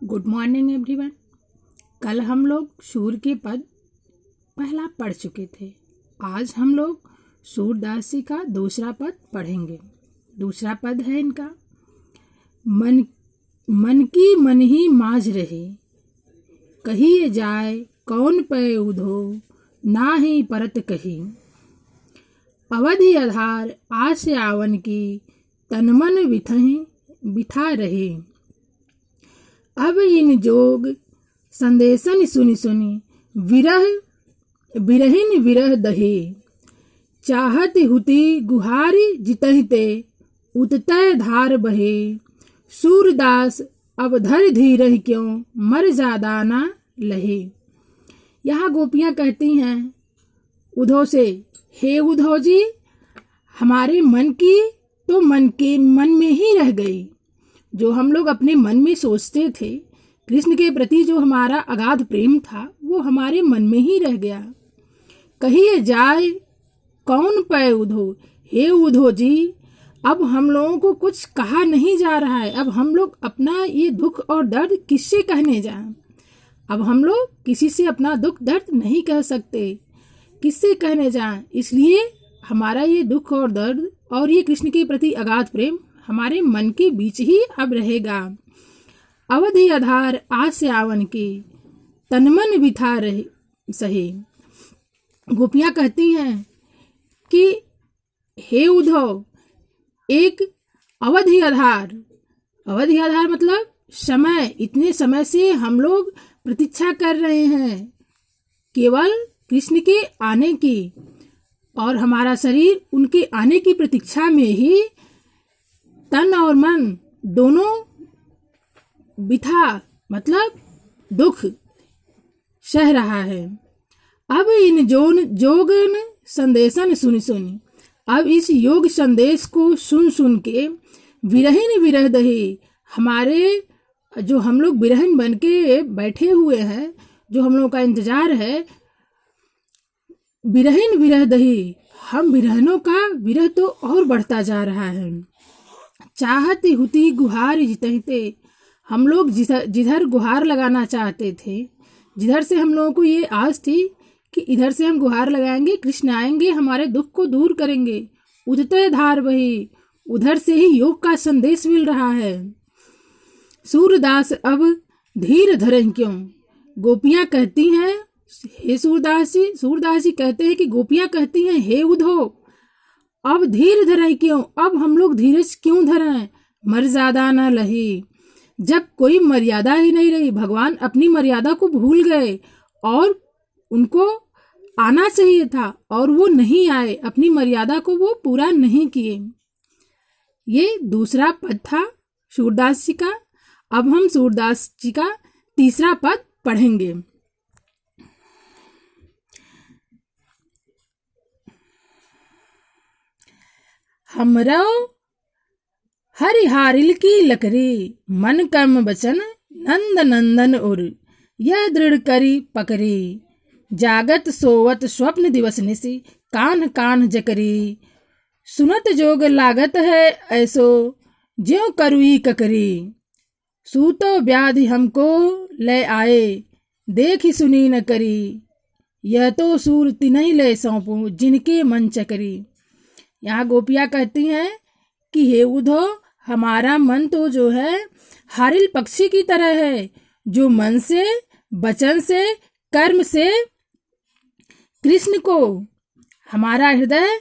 Good morning everyone. कल हम लोग सूर के पद पहला पढ़ चुके थे। आज हम लोग सूरदास जी का दूसरा पद पढ़ेंगे। दूसरा पद है इनका, मन मन की मन ही माज रहे, कहिए जाए कौन पै उधो, ना ही परत कही। अवधि आधार आस आवन की, तन मन बिठा रहे। अब इन जोग संदेशन सुनि सुनि, बिरहिन विरह दहे। चाहत हुती गुहारी जितहिते, उततय धार बहे। सूरदास अब धर धीरहि क्यों, मर जादा ना लहे। यहाँ गोपियाँ कहती हैं उधो से, हे उधो जी, हमारे मन की तो मन में ही रह गई। जो हम लोग अपने मन में सोचते थे, कृष्ण के प्रति जो हमारा अगाध प्रेम था, वो हमारे मन में ही रह गया। कहिए जाए कौन पै उधो, हे उधो जी, अब हम लोगों को कुछ कहा नहीं जा रहा है। अब हम लोग अपना ये दुख और दर्द किससे कहने जाएं? अब हम लोग किसी से अपना दुख दर्द नहीं कह सकते, किससे कहने जाएं? इसलिए हमारा ये दुख और दर्द और ये कृष्ण के प्रति अगाध प्रेम हमारे मन के बीच ही अब रहेगा। अवधि आधार आस आवन की, तन मन बिठा रहे सहे। गोपियाँ कहती हैं कि हे उद्धव, एक अवधि आधार मतलब समय, इतने समय से हम लोग प्रतीक्षा कर रहे हैं केवल कृष्ण के आने की, और हमारा शरीर उनके आने की प्रतीक्षा में ही तन और मन दोनों बिठा मतलब दुख सह रहा है। अब इन जोगन संदेशन सुनि सुनि, अब इस योग संदेश को सुन सुन के, विरहिन विरह दही, हमारे जो हम लोग विरहन बन के बैठे हुए हैं, जो हम लोग का इंतजार है, विरहिन विरह दही, हम विरहनों का विरह तो और बढ़ता जा रहा है। चाहत हुती गुहार जितहिते, हम लोग जिधर गुहार लगाना चाहते थे, जिधर से हम लोगों को ये आस थी कि इधर से हम गुहार लगाएंगे, कृष्ण आएंगे, हमारे दुख को दूर करेंगे, उततय धार बही, उधर से ही योग का संदेश मिल रहा है। सूरदास अब धीर धरें क्यों, गोपियाँ कहती हैं हे सूरदास जी कहते हैं कि गोपियाँ कहती हैं हे उद्धव, अब धीर धरें क्यों, अब हम लोग धीरज क्यों धरें, मर ज्यादा न लही। जब कोई मर्यादा ही नहीं रही, भगवान अपनी मर्यादा को भूल गए और उनको आना चाहिए था और वो नहीं आए, अपनी मर्यादा को वो पूरा नहीं किए। ये दूसरा पद था सूरदास जी का। अब हम सूरदास जी का तीसरा पद पढ़ेंगे। हमरो हरिहारिल की लकरी, मन कर्म बचन नंद नंदन उर, यह दृढ़ करी पकरी। जागत सोवत स्वप्न दिवस निसी, कान कान जकरी। सुनत जोग लागत है ऐसो, ज्यों करुई ककरी। सूतो व्याधि हमको ले आए, देखी सुनी न करी। यह तो सूर तिन्हीं ले सौंपू, जिनके मन चकरी। यहाँ गोपियाँ कहती हैं कि हे उद्धव, हमारा मन तो जो है हारिल पक्षी की तरह है, जो मन से, वचन से, कर्म से कृष्ण को, हमारा हृदय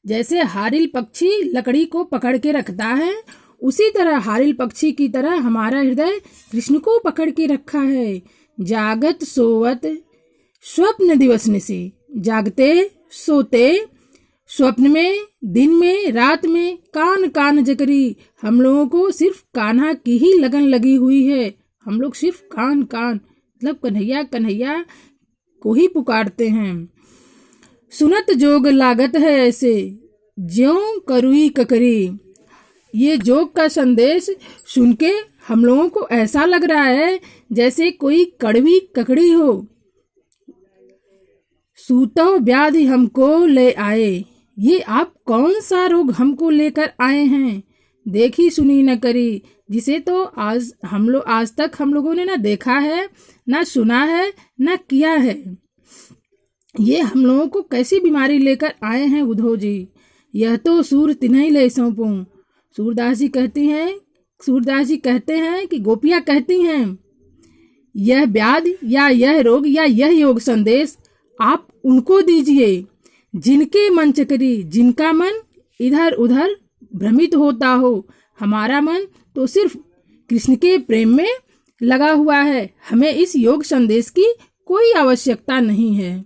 जैसे हारिल पक्षी लकड़ी को पकड़ के रखता है, उसी तरह हारिल पक्षी की तरह हमारा हृदय कृष्ण को पकड़ के रखा है। जागत सोवत स्वप्न दिवस निसी, जागते सोते, स्वप्न में, दिन में, रात में, कान कान जकरी। हम लोगों को सिर्फ कान्हा की ही लगन लगी हुई है। हम लोग सिर्फ कान कान मतलब कन्हैया कन्हैया को ही पुकारते हैं। सुनत जोग लागत है ऐसे, ज्यों करुई ककरी। ये जोग का संदेश सुन के हम लोगों को ऐसा लग रहा है जैसे कोई कड़वी ककड़ी हो। सूतो व्याधि हमको ले आए, ये आप कौन सा रोग हमको लेकर आए हैं। देखी सुनी न करी, जिसे तो आज तक हम लोगों ने ना देखा है, ना सुना है, ना किया है। ये हम लोगों को कैसी बीमारी लेकर आए हैं उद्धव जी। यह तो सूर तिन्हीं ले सौंपू। सूरदास जी कहते हैं कि गोपियां कहती हैं, यह व्याधि या यह रोग या यह योग संदेश आप उनको दीजिए जिनके मन चकरी, जिनका मन इधर उधर भ्रमित होता हो। हमारा मन तो सिर्फ कृष्ण के प्रेम में लगा हुआ है। हमें इस योग संदेश की कोई आवश्यकता नहीं है।